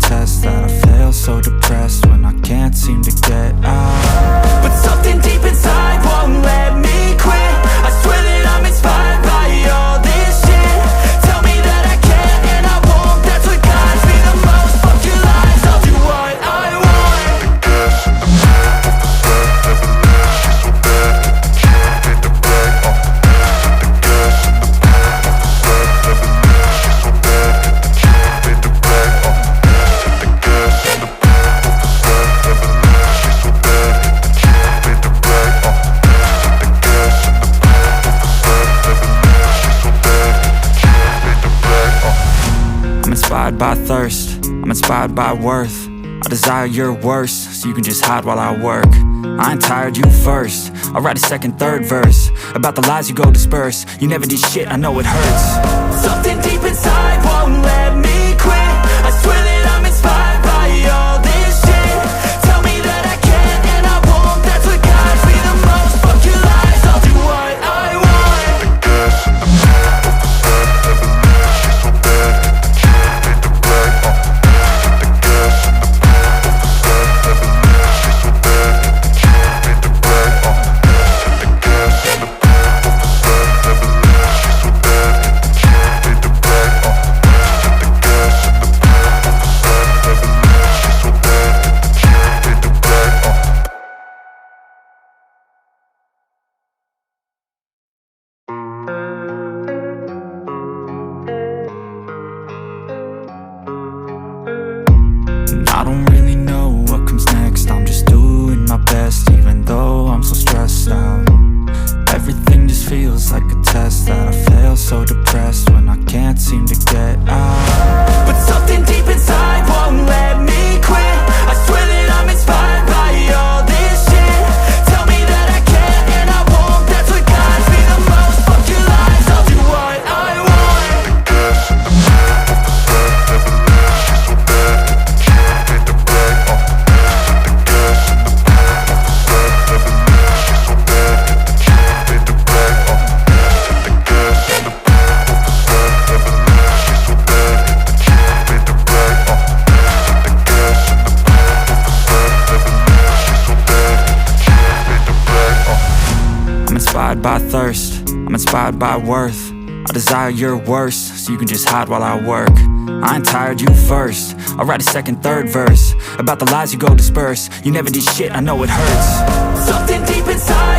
test that I fail, so depressed when I can't seem to get out. But something deep inside won't let me quit. I swear that I'm inspired by all this shit. Tell me that I can and I won't, that's what guides me the most. Fuck your lies, I'll do what I want. I'm inspired by thirst, I'm inspired by worth. I desire your worst, so you can just hide while I work. I ain't tired, you first. I'll write a second, third verse about the lies you go disperse. You never did shit, I know it hurts. Something deep inside won't let me quit. I swear that I'm inspired by all this shit. Tell me that I can and I won't, that's what guides me the most. Fuck your lies, I'll do what I want. I don't really know what comes next. I'm just doing my best, even though I'm so stressed out. Everything just feels like a test that I fail, so depressed when I can't seem to get out. But something deep inside won't let me quit. I swear that I'm inspired by all this shit. Tell me that I can and I won't, that's what guides me the most. Fuck your lies, I'll do what I want. I'm inspired by thirst, I'm inspired by worth. I desire your worst, so you can just hide while I work. I ain't tired, you first. I'll write a second, third verse about the lies you go disperse. You never did shit, I know it hurts. Something deep inside